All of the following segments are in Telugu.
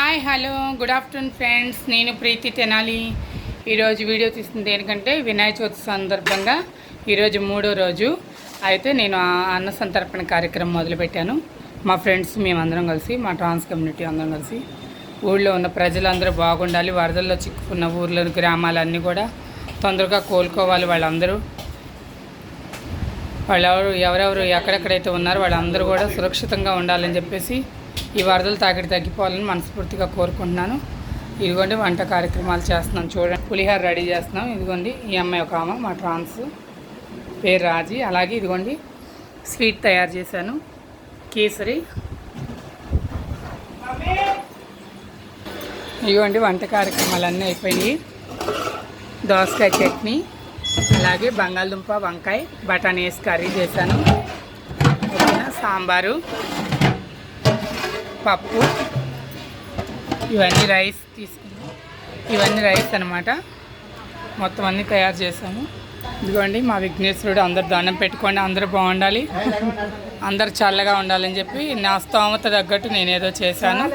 Hi hello good afternoon friends. నేను ప్రీతి తెనాలి. ఈరోజు వీడియో తీస్తుంది దేనికంటే వినాయక చవితి సందర్భంగా ఈరోజు 3వ రోజు అయితే నేను అన్న సంతర్పణ కార్యక్రమం మొదలుపెట్టాను. మా ఫ్రెండ్స్ మేమందరం కలిసి, మా ట్రాన్స్ కమ్యూనిటీ అందరం కలిసి ఊళ్ళో ఉన్న ప్రజలందరూ బాగుండాలి, వరదల్లో చిక్కుకున్న ఊర్లో గ్రామాలన్నీ కూడా తొందరగా కోలుకోవాలి, వాళ్ళందరూ ఎవరెవరు ఎక్కడెక్కడైతే ఉన్నారో వాళ్ళందరూ కూడా సురక్షితంగా ఉండాలని చెప్పేసి ఈ వరదలు తాకిడి తగ్గిపోవాలని మనస్ఫూర్తిగా కోరుకుంటున్నాను. ఇదిగోండి వంట కార్యక్రమాలు చేస్తున్నాను. చూడండి, పులిహోర రెడీ చేస్తున్నాం. ఇదిగోండి ఈ అమ్మాయి ఒక ఆమె, మా ట్రాన్స్ పేరు రాజీ. అలాగే ఇదిగోండి స్వీట్ తయారు చేశాను, కేసరి. ఇదిగోండి వంట కార్యక్రమాలన్నీ అయిపోయినాయి. దోసకాయ చట్నీ, అలాగే బంగాళదుంప వంకాయ బఠానీ వేసి కర్రీ చేశాను. ఓకేనా, సాంబారు, పప్పు, ఇవన్నీ రైస్ తీసుకున్నాం. ఇవన్నీ రైస్ అనమాట. మొత్తం అన్నీ తయారు చేశాను. ఇదిగోండి మా విఘ్నేశ్వరుడు, అందరు దండం పెట్టుకోండి, అందరూ బాగుండాలి, అందరు చల్లగా ఉండాలని చెప్పి నా స్తోమత తగ్గట్టు నేనేదో చేశాను.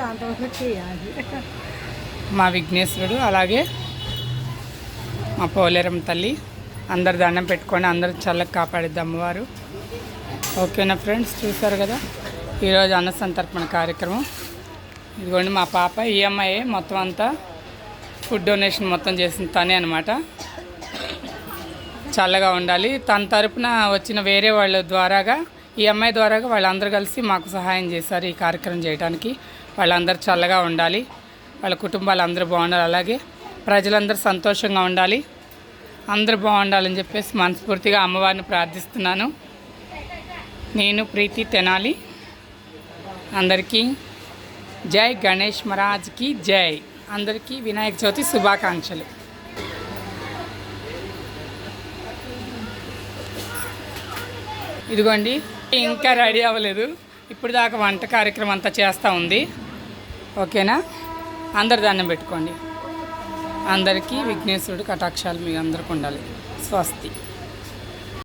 మా విఘ్నేశ్వరుడు, అలాగే మా పోలేరమ్మ తల్లి, అందరు దండం పెట్టుకోండి, అందరూ చల్లగా కాపాడిద్ది అమ్మవారు. ఓకేనా ఫ్రెండ్స్, చూసారు కదా ఈరోజు అన్న సంతర్పణ కార్యక్రమం. ఇదిగోండి మా పాప, ఈఎంఐ మొత్తం అంతా ఫుడ్ డొనేషన్ మొత్తం చేసిన తనే అనమాట. చల్లగా ఉండాలి. తన తరపున వచ్చిన వేరే వాళ్ళ ద్వారాగా, ఈ అమ్మాయి ద్వారాగా వాళ్ళందరూ కలిసి మాకు సహాయం చేశారు ఈ కార్యక్రమం చేయడానికి. వాళ్ళందరూ చల్లగా ఉండాలి, వాళ్ళ కుటుంబాలు అందరూ బాగుండాలి, అలాగే ప్రజలందరూ సంతోషంగా ఉండాలి, అందరూ బాగుండాలని చెప్పేసి మనస్ఫూర్తిగా అమ్మవారిని ప్రార్థిస్తున్నాను. నేను ప్రీతి తెనాలి. అందరికీ జై గణేష్ మహారాజ్కి జై. అందరికీ వినాయక చవితి శుభాకాంక్షలు. ఇదిగోండి ఇంకా రెడీ అవ్వలేదు, ఇప్పుడు దాకా వంట కార్యక్రమం అంతా చేస్తూ ఉంది. ఓకేనా, అందరు దండం పెట్టుకోండి. అందరికీ విఘ్నేశ్వరుడు కటాక్షాలు మీ అందరికి ఉండాలి. స్వస్తి.